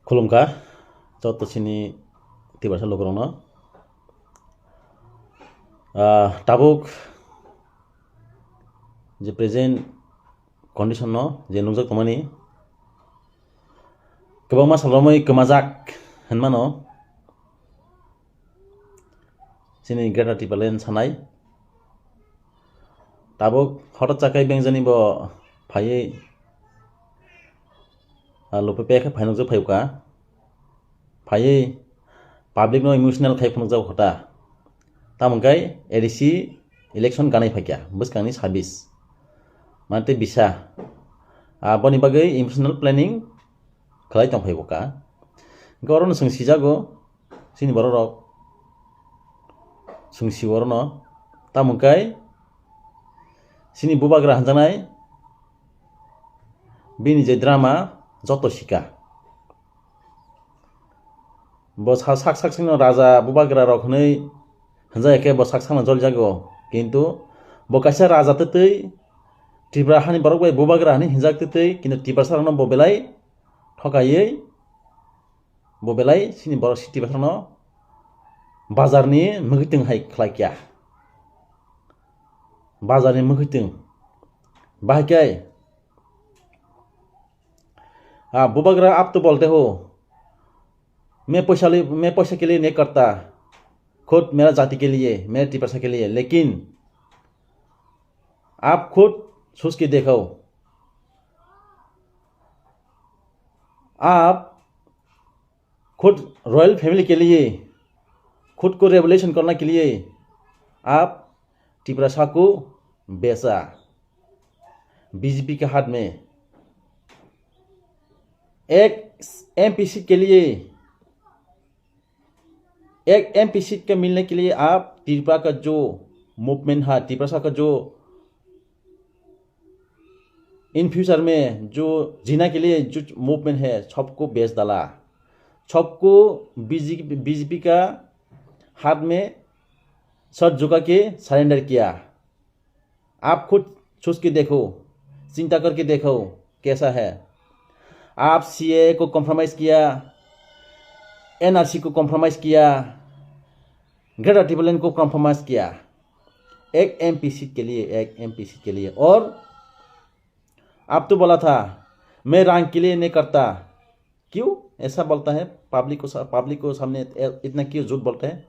खुलुमखा Sini tiba sa logrona tabuk je present condition no je nungjak tomani kebangma salromoi kemajak henmano sini greta tipalen sanai tabuk hotot chakai bengjani bo phai lope pekha phainok phaiuka phai public no emotional khai phunuk jau khota tamungkai ADC election ganai phakya buskangni service mante bisa boni bagai emotional planning khlai tong phaiboka goron sungsi jago sini borok sungsi borno tamungkai sini bubagra hanjanai bini je drama joto shika bo sak sino raja bubagra rok hnei hanjai ke bo sak sakna jol jago kintu bo kaisa raja tetei tibra hani borok bai bubagra hani hinjak tetei kintu tibra sarno bo belai thokaiei bo belai sini borok city basarno bazarni mugiting hai khlaikia bazarni mugiting bahkai Bubagra आप तो बोलते हो मैं पैसा के लिए नहीं करता खुद मेरा जाति के लिए मेरे टिपरसा के लिए लेकिन आप खुद सोच के देखो आप खुद रॉयल फैमिली के लिए खुद को रेवोल्यूशन करने के लिए आप टिपरसा को बेचा बीजेपी के हाथ में एक एमपी सीट के लिए एक एमपी सीट के मिलने के लिए आप त्रिपुरा का जो मूवमेंट है त्रिपुरा का जो इन फ्यूचर में जो जीना के लिए जो मूवमेंट है सबको बेच डाला सबको बीजेपी का हाथ में सर झुका के सरेंडर किया आप खुद सोच के देखो चिंता करके देखो कैसा है आप सीए को कॉम्प्रोमाइज किया एनआरसी को कॉम्प्रोमाइज किया ग्रेटर टिबलन को कॉम्प्रोमाइज किया एक एमपी सीट के लिए और आप तो बोला था मैं रैंक के लिए नहीं करता क्यों ऐसा बोलता है पब्लिक को सामने इतना क्यों झूठ बोलते हैं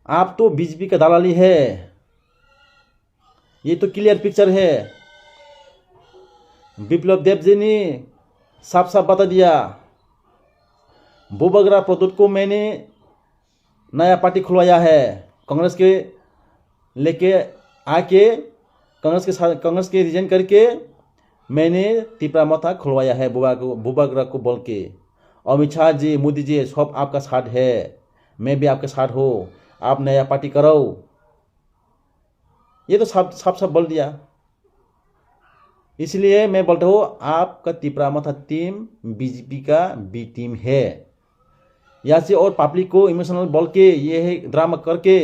आप तो बीजेपी का दलाली है ये तो क्लियर पिक्चर है विप्लव देव जी ने साफ साफ बता दिया बुबागरा प्रदूत को मैंने नया पार्टी खुलवाया है कांग्रेस के लेके आके कांग्रेस के रिजाइन करके मैंने टिपरा मथा खुलवाया है बुबागरा को बोल के अमित शाह जी मोदी जी सब आपका साथ है मैं भी आपके साथ हूँ आप नया पार्टी करो ये तो साफ साफ बोल दिया इसलिए मैं बोलता हूँ आपका टिपरा मथा टीम बीजेपी का बी टीम है यहाँ से और पब्लिक को इमोशनल बोल के ये है ड्रामा करके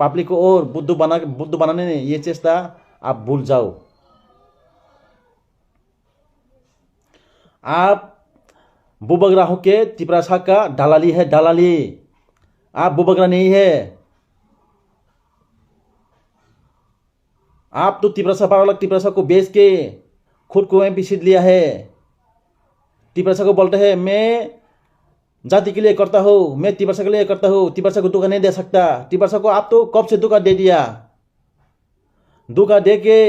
पब्लिक को और बुद्धू बनाने ने ये चेष्टा आप भूल जाओ आप बुबागरा होके टिपरा का दलाली है दलाली आप बुबागरा नहीं है आप तो टिपरा को बेच के खुद को एमपी सीट लिया है टिपरा को बोलते हैं मैं जाति के लिए करता हूँ मैं टिपरा के लिए करता हूँ टिपरा को धोखा नहीं दे सकता टिपरा को आप तो कब से धोखा दे दिया धोखा दे के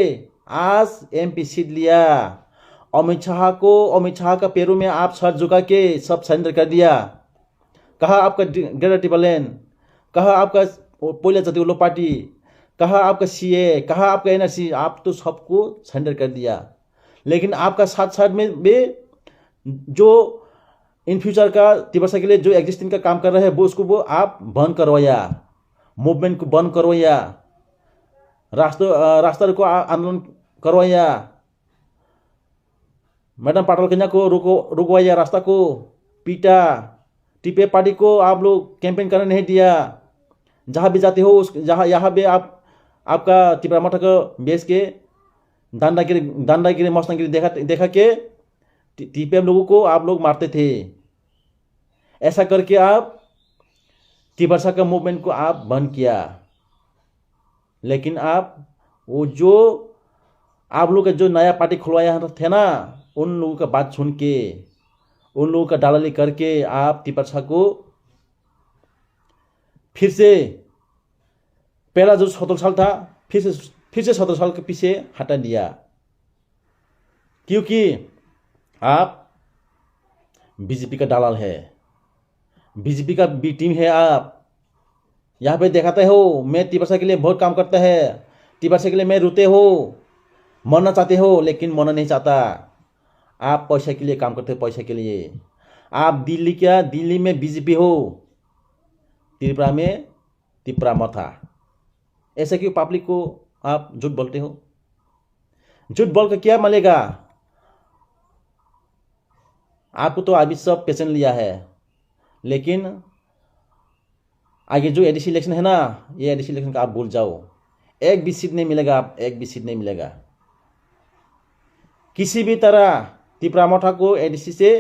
आज एमपी सीट लिया अमित शाह का पैरों में आप सर झुका के सब सरेंडर कर दिया कहा आपका ग्रेटर टिबलन कहा आपका पहिला जाति उल्लो पार्टी कहा आपका सीए कहा आपका एनआरसी आप तो सबको सरेंडर कर दिया लेकिन आपका साथ में भी जो इन फ्यूचर का टिपरा के लिए जो एग्जिस्टिंग का काम कर रहे हैं वो उसको वो आप बंद करवाया मूवमेंट को बंद करवाया रास्ता को आंदोलन करवाया मैडम पाटल कन्या को रुकवाया रास्ता को पीटा टीपे पार्टी को आप लोग कैंपेन करने नहीं दिया जहाँ भी जाते हो यहाँ भी आपका टिपरा मठा को बेच के दांडागिरी मस्तागिरी देखा के टीपीएम लोगों को आप लोग मारते थे। ऐसा करके आप तिपरसा का मूवमेंट को आप बंद किया। लेकिन आप वो जो आप लोग का जो नया पार्टी खुलवाया थे ना, उन लोगों का बात सुन के, उन लोगों का दालाली करके आप तिपरसा को फिर से पहला जो 17 साल था फिर से 17 साल के पीछे हटा दिया। क्योंकि आप बीजेपी का दालाल है, बीजेपी का बी टीम है। आप यहाँ पे दिखाते हो मैं तिपरसा के लिए बहुत काम करता है, तिपरसा के लिए मैं रोते हो, मरना चाहते हो, लेकिन मरना नहीं चाहता। आप पैसा के लिए काम करते हो, पैसा के लिए। आप दिल्ली में बीजेपी हो, त्रिपुरा में तिपरा मत था। ऐसा क्यों पब्लिक को आप झूठ बोलते हो? झूठ बोल कर क्या मिलेगा? आपको तो अभी सब पेशेंट लिया है, लेकिन आगे जो एडीसी इलेक्शन है ना, ये एडीसी इलेक्शन का आप भूल जाओ। एक भी सीट नहीं मिलेगा, आप एक भी सीट नहीं मिलेगा। किसी भी तरह त्रिपुरा मोठा को एडीसी से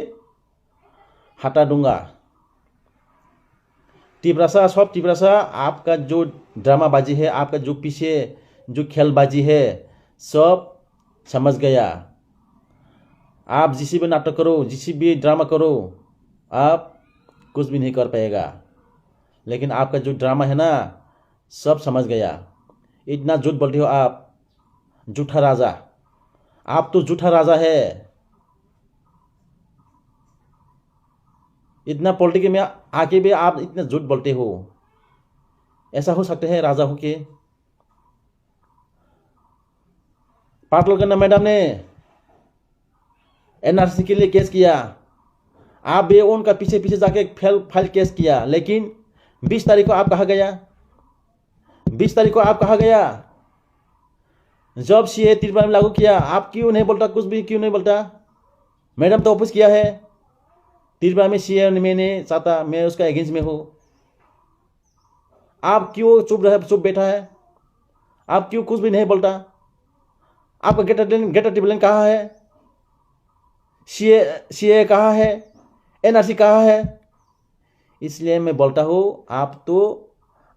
हटा दूंगा। तिपरसा आपका जो ड्रामाबाजी है, आपका जो पीछे जो खेलबाजी है, सब समझ गया। आप जिसी भी नाटक करो, जिसी भी ड्रामा करो, आप कुछ भी नहीं कर पाएगा। लेकिन आपका जो ड्रामा है ना, सब समझ गया। इतना झूठ बोलते हो आप, झूठा राजा। आप तो झूठा राजा है। इतना पॉलिटिक्स में आके भी आप इतना झूठ बोलते हो। ऐसा हो सकते हैं राजा हो के? पाटलकन्ना मैडम ने एनआरसी के लिए केस किया, आप भी उनका पीछे पीछे जाके फाइल केस किया। लेकिन 20 तारीख को आप कहाँ गया? 20 तारीख को आप कहाँ गया? जब सीए त्रिपुरा में लागू किया, आप क्यों नहीं बोलता? कुछ भी क्यों नहीं बोलता? मैडम तो ऑफिस किया है त्रिपुरा में, सीए मैंने चाहता, मैं उसका अगेंस्ट में हूं। आप क्यों चुप बैठा है? आप क्यों कुछ भी नहीं बोलता? आपका गेटर टिबलन कहाँ है? सीए कहाँ है? एनआरसी कहाँ है? इसलिए मैं बोलता हूँ, आप तो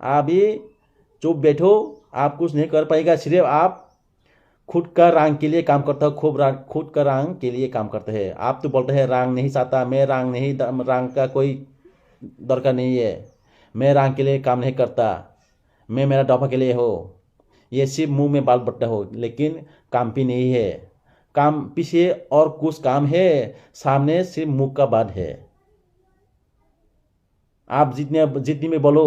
अभी चुप बैठो, आप कुछ नहीं कर पाएगा। सिर्फ आप खुद का रंग के लिए काम करता हो, खुद का रंग के लिए काम करते हैं। आप तो बोलते हैं रंग नहीं चाहता, मैं रंग का कोई दरकार नहीं है, मैं रंग के लिए काम नहीं करता, मैं मेरा दफा के लिए हो। ये सिर्फ मुंह में बाल बट्टा हो, लेकिन काम भी नहीं है। काम पीछे और कुछ काम है, सामने सिर्फ मुंह का बात है। आप जितनी में बोलो,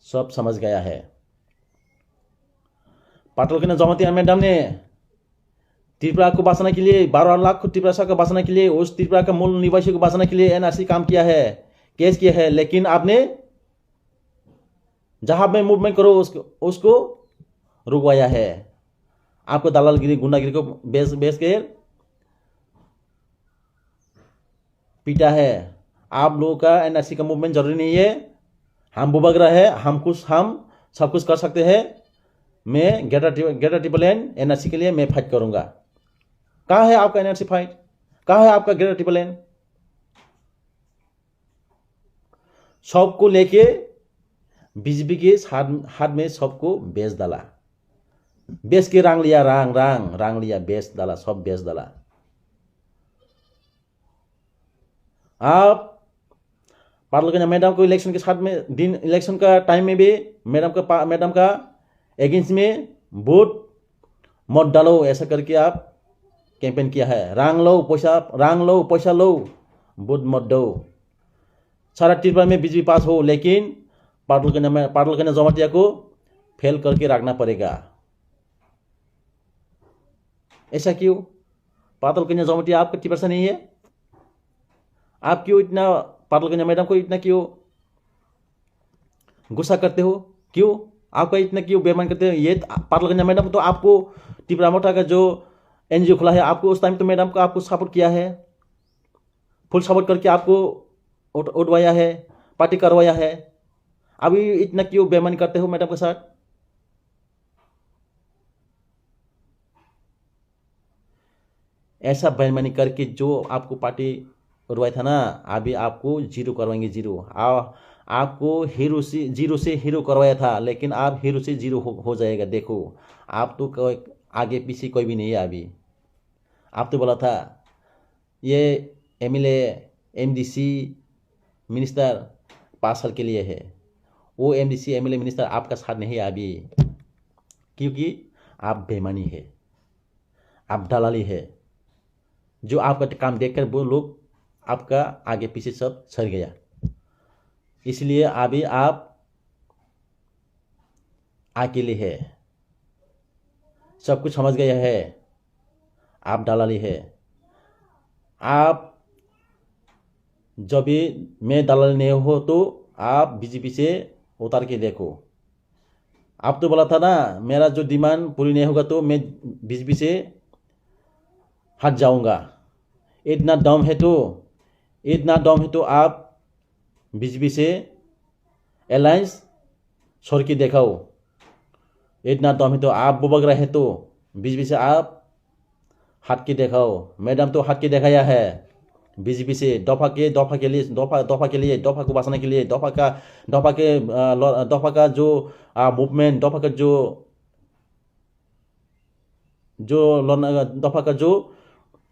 सब समझ गया है। पाटलकन्ना जमातिया मैडम ने त्रिपुरा को बचाने के लिए, 12 लाख त्रिपुरा को बचाने के लिए, उस त्रिपुरा का मूल निवासी को बचाने के लिए एनआरसी काम किया है, केस किया है। लेकिन आपने जहां में मूवमेंट करो उसको रुकवाया है। आपको दलालगिरी, गुंडागिरी को बेच के पीटा है। आप लोगों का एनआरसी का मूवमेंट जरूरी नहीं है। हम बुबगरा है, हम सब कुछ कर सकते हैं। मैं गेटर ट्रिपल एन एनआरसी के लिए मैं फाइट करूंगा। कहाँ है आपका एनआरसी फाइट? कहाँ है आपका गेटर ट्रिपल एन? सबको लेके बीजेपी के हाथ में सबको बेच डाला, बेच के रंग लिया, रंग लिया, बेच डाला, सब बेच डाला। आप पाटलकन्ना मैडम को इलेक्शन के साथ में, दिन इलेक्शन का टाइम में भी मैडम का एगेंस्ट में वोट मत डालो, ऐसा करके आप कैंपेन किया है। रंग लो पैसा लो, वोट मत दो। सारा त्रिपुरा में बीजेपी पास हो, लेकिन पाटलकन्ना जमातिया को फेल करके रखना पड़ेगा। ऐसा क्यों? पाटलकन्ना जमातिया आपका त्रिपुरा नहीं है? आप क्यों इतना पाटलकन्ना मैडम को इतना क्यों गुस्सा करते हो? क्यों आपका इतना क्यों बेईमान करते हो? ये पाटलकन्ना मैडम तो आपको त्रिपुरा मोठा का जो एनजीओ खुला है, आपको उस टाइम तो मैडम को आपको सपोर्ट किया है, फुल सपोर्ट करके आपको उठवाया है, पार्टी करवाया है। अभी इतना क्यों बेईमानी करते हो मैडम के साथ? ऐसा बेईमानी करके जो आपको पार्टी करवाया था ना, अभी आपको जीरो करवाएंगे, जीरो। आपको हीरो से जीरो से हीरो करवाया था, लेकिन आप हीरो से जीरो हो जाएगा। देखो, आप तो आगे पीछे कोई भी नहीं है अभी। आप तो बोला था ये MLA MDC मिनिस्टर 5 साल के लिए है। वो MDC MLA मिनिस्टर आपका साथ नहीं है अभी, क्योंकि आप बेईमानी है, आप दलाली है। जो आपका काम देखकर वो लोग आपका आगे पीछे सब सर गया। इसलिए अभी आप अकेले है, सब कुछ समझ गया है, आप दलाली है। आप जब भी मैं दलाल नहीं हो तो आप बीजेपी से उतार के देखो। आप तो बोला था ना, मेरा जो डिमांड पूरी नहीं होगा तो मैं बीजेपी से हट जाऊंगा। इतना दम है तो आप बीजेपी से अलायंस छोड़ के दिखाओ। इतना दम है तो आप बुबक रहे तो बीजेपी से आप हट के दिखाओ। मैडम तो हट के दिखाया है बीजेपी से, दफा के लिए दफा को बचाने के लिए, दफा का जो मूवमेंट, दफा का दफा का जो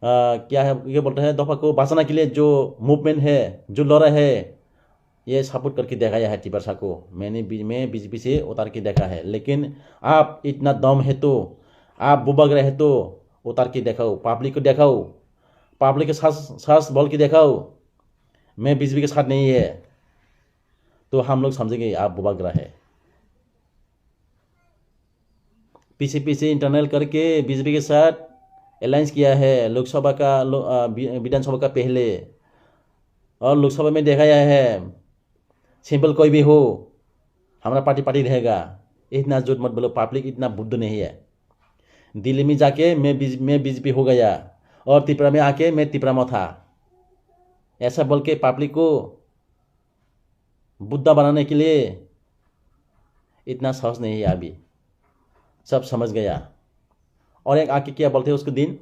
क्या है, ये बोलते हैं, दफा को बचाने के लिए जो मूवमेंट है, जो लड़ा है, ये सपोर्ट करके दिखाया है टिपरसा को। मैं बीजेपी से उतार के देखा है। लेकिन आप इतना दम है तो आप बुबक रहे तो उतार के दिखाओ, पब्लिक को दिखाओ, पब्लिक के साथ बोल के दिखाओ मैं बीजेपी के साथ नहीं है, तो हम लोग समझेंगे आप बुबक रहा है। पीछे इंटरनल करके बीजेपी के साथ अलायंस किया है, लोकसभा का विधानसभा का पहले, और लोकसभा में दिखाया है सिंपल कोई भी हो हमारा पार्टी रहेगा। इतना झूठ मत बोलो, पब्लिक इतना बुद्ध नहीं है। दिल्ली में जाके मैं बीजेपी हो गया और त्रिपुरा में आके मैं त्रिपुरा में था, ऐसा बोल के पब्लिक को बुद्धा बनाने के लिए इतना सहज नहीं है अभी, सब समझ गया। और एक आके क्या बोलते हैं उसके दिन,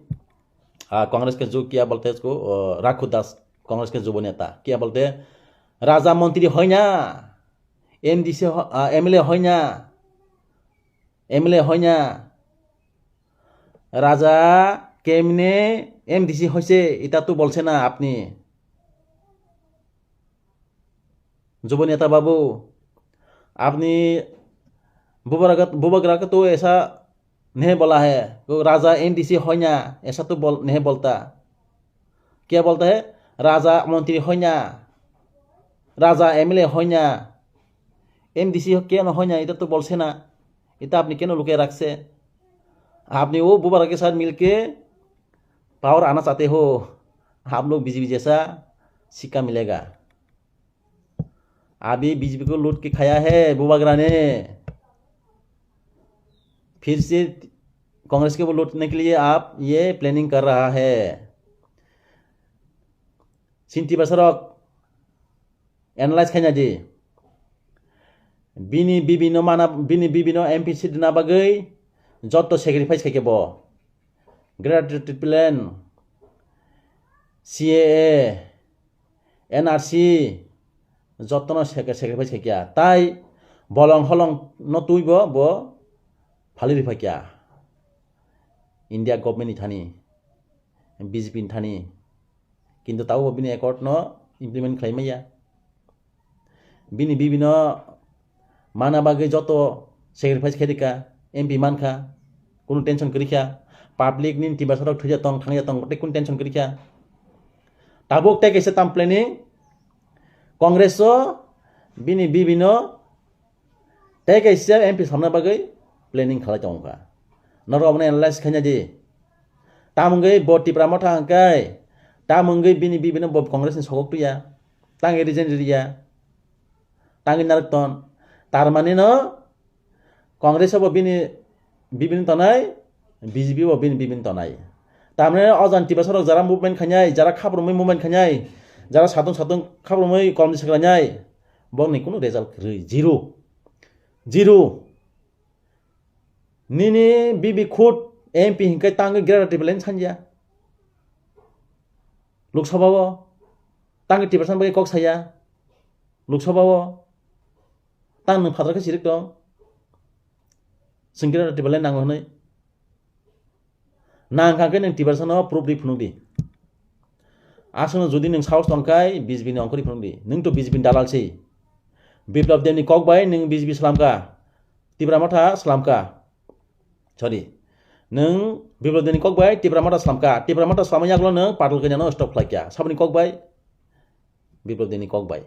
कांग्रेस के जो क्या बोलते हैं उसको, राखू दास, कांग्रेस के जो नेता क्या बोलते हैं, राजा मंत्री होइन, MDC MLA होइन, MLA होइन, রাজা কেমনে MDC হয়েছে এটা তো বলছে না আপনি। যুব नेता बाबू, आपने बुबकरा को तो ऐसा नहीं बोला है, तो राजा MDC होइन ऐसा तो नहीं बोलता। क्या बोलता है, राजा मंत्री होइन, राजा MLA होइन, MDC কেন হয় না এটা তো বলছে না, এটা আপনি কেন লুকিয়ে রাখছে? आपने वो बुबकरा के साथ मिलके पावर आना चाहते हो, आप लोग बीजेपी जैसा सिक्का मिलेगा। अभी बीजेपी को लूट के खाया है बुबकरा ने, फिर से कांग्रेस को लूटने के लिए आप ये प्लानिंग कर रहा है। सिंटी बसरक एनालाइज खाइना दे बिनी बिबिनो MP सीट ना बागै जत सेक्रिफाइस खाइकेबो, ग्रेजुएटेड प्लान, CAA, NRC যত্ন সেক্রিফাইস খাইকিয়া তাই বলং হলং নতুইব ব ফালি রিফাইকিয়া ইন্ডিয়া गभर्नमेंट थानी बीजेपी थानी, किन्तु ताऊ बिनि एकर्ड न इमप्लिमेंट खाइमाया। बिनि बिबिनो माना बागै जत सेक्रिफाइस खाइदिका MP मानखा কোনো टेंशन करिखा, पाब्लिक नि टिबासरक थुजा तंग थांया तंग गटे कुन टेंशन करिखा। ताबुक टे कैसे ताम प्लानिंग कांग्रेस बिनि बिबिनो टे कैसे MP सामना बागै प्लानिंग खालाय तंगका नरो अपने एनालाइज खाइना दे तामंगै बटी प्रामथा हंकाय तामंगै बिनि बिबिनो बब कांग्रेस नि सगक तुया तांगे रिजेंडरिया तांगे नारकतन तार माने न कांग्रेस अब बिबिन तनाय बीजेपी अब बिबिन तनाय तामने अजान टिबासरक जरा मुभमेंट खाइनाय जरा खाब्रमै मुभमेंट खाइनाय जरा सातुं खाब्रमै कलम सिखायनाय बंनि कुनु रिजल्ट जीरो निनी बिबि खुद MP हिंकै तांगे ग्रेजुएटेड प्लान सानजिया लोकसभाओ तांग टिपारसान बागै कक साया लोकसभाओ तांग नों फाद्राखौ सिरिक दं सिंगिरा टिपारलाय नांगौ होनै नांखाखै नों टिपारसानाव प्रुफ दी फुनुंदी आसनो जुदि नों साहस दंखाय बिजेपि अंकरी फुनुंदी नों तो बिजेपि दालालसै बिप्लब देवनी कक बाय नों बिजेपि सलामका टिप्रामाथा सलामका सरी नों बिप्लब देवनी कक बाय टिप्रामाथा सलामै आगलो नों पाटल कन्यानो स्टप खालायकिया साबनी कक बाय बिप्लब देवनी कक बाय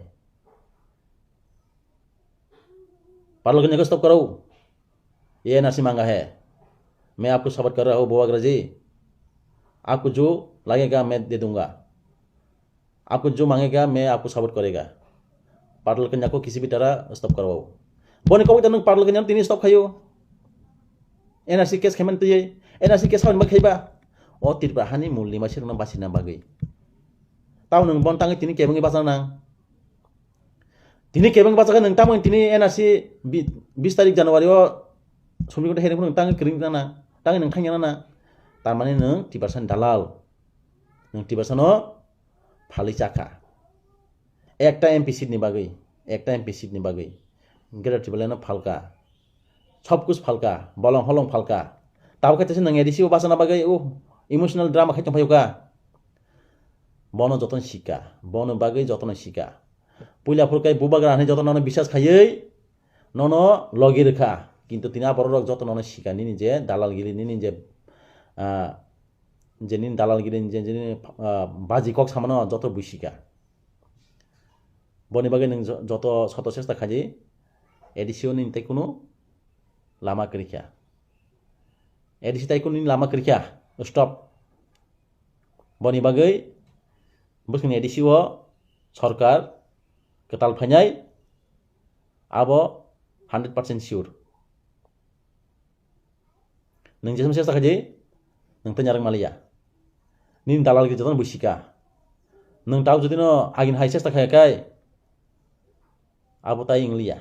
पाटल कन्या को स्टॉप करो ये एनआरसी मांगा है मैं आपको सपोर्ट कर रहा हूँ बोवाग्रा जी आपको जो लगेगा मैं दे दूंगा आपको जो मांगेगा मैं आपको सपोर्ट करेगा पाटल कन्या को किसी भी तरह स्टॉप करवाओ बोने कौ तक पाटल कन्या तीन स्टॉप खायो NRC case Kheman तुये NRC case खावन बखैबा ओ तिरपा हानि मुलनि मासिर न बासिना बागै ताव नों बन तांगै तिनि केबंगै बासा नां तिनि केबंगै बासा नों तामों तिनि एनआरसी 20 तारिख जानुवारि समनि को हेरें तांगै क्रिं ना तांगै नों खांया ना तारमाने नों टिपारसान दालाल नों टिपारसानो फालि चाखा एकटा एमपी सीट नि बागै गेरा टिपारलानो फालका सब कुछ फालका बलं हलं फालका ताव खाइतेसे नों एडिसी बासाना बागै ओ इमोशनल ड्रामा खाइतं फायुका बनो जतन शिका बनो बागै जतन शिका पुइलाफोरकाय बुबाग्रा हानै जतन বিশ্বাস खायै ननो लगे रेखा किन्तु तिना बररक जतन शिका निनि जे दालालगिरि निनि जे जेनिन दालालगिरि जे बाजी कक सामानो जत बुशिका बनि बागै नों जत सत चेष्टा खाजि एडिसिओ नि ताइ कुनु लामा करिखा एडिसि ताइ कुनु लामा करिखा स्टप बनि बागै बुस्किन एडिसिओ सरकार केताल फाइनाय आबो 100% सियर नों जेसम चेष्टा खाजि नों तन्यारं मालिया निन दालाल गिरि जतन बुसिका नों ताव जुदिनो आगिन हाय चेष्टा खायाखाय आबो ताइ इंलिया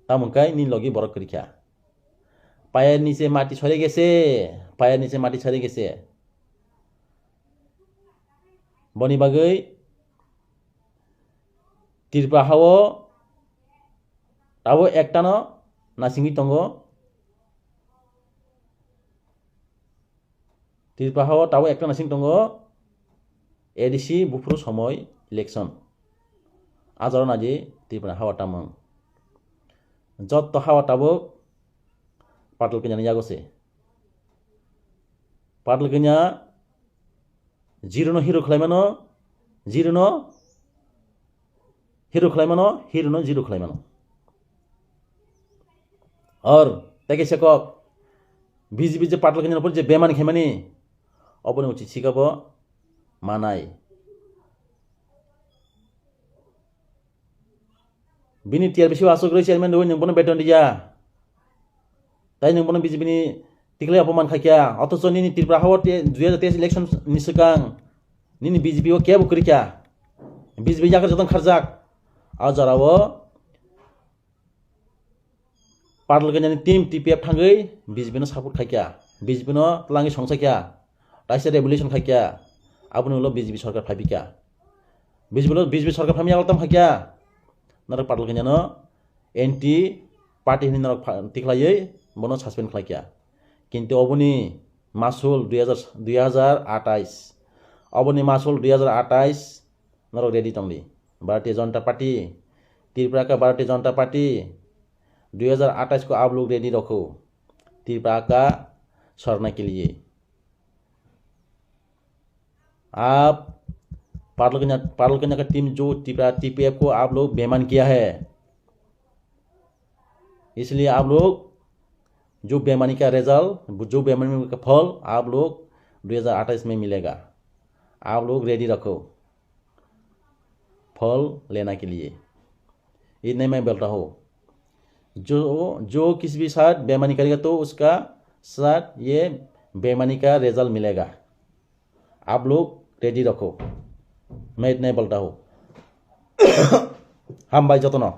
तामुंकाय निन लगी बरक करिखा पायर नीचे माटी छरे गेसे बनि बागै तिरपा हावो तावो एकटानो नासिंगि तंगो तिरपा हावो तावो एकटा नासिंग तंगो एडिसी बुफ्रु समय इलेक्शन आजर नाजी तिरपा हावा तामं जत हावा ताबो पाटल कन्या यागोसे पाटल कन्या जिरोनो हिरो खलायमानो जिरोनो हिरो खलायमानो हिरोनो जिरो खलायमानो और तेगे सेकक बीजेपी जे पाटल कन्या जे बेमान खेमानी अपने उचित सिकाबो मानाय बिनि टिआर बेसे आसग्रै चेयरमैन दो नों बनो बेटन दिया ताइ नों बनो बीजेपी नि तिकले अपमान खाकिया अथच निनि त्रिपुरा हाव 2023 इलेक्शन निसकां निनि बीजेपी ओ केबो करिका बीजेपी जाकर जतन खरजाक आजारावो पाटल कन्यानि टीम टीपीएफ थांगै बीजेपी नो सपोर्ट खाकिया बीजेपी नो लांगि संसाकिया ताइसे रेवोल्यूशन खाकिया आबुनो बीजेपी सरकार फाबिका बीजेपी सरकार फामि आलतम खाकिया नरक पाटल कन्यानो एंटी पार्टी हिनि नरक तिखलायै बनो सस्पेंड खाकिया किन्तु अबनि मासुल 2028 अबनि मासुल 2028 नरक रेडी तंगली भारतीय जनता पार्टी त्रिपुरा का भारतीय जनता पार्टी 2028 को आप लोग रेडी रखो त्रिपुरा का सरना के लिए आप पाटल कन्या का टीम जो त्रिपुरा टीपीएफ को आप लोग बेमान किया है इसलिए आप लोग जो बेमानी का रिजल्ट जो बेमानी का फल आप लोग 2028 में मिलेगा आप लोग रेडी रखो फल लेना के लिए इतने मैं बोलता हूँ जो किसी भी साथ बेमानी करेगा तो उसका साथ ये बेमानी का रिजल्ट मिलेगा आप लोग रेडी रखो मैं इतने बोलता हूँ हम भाई जतन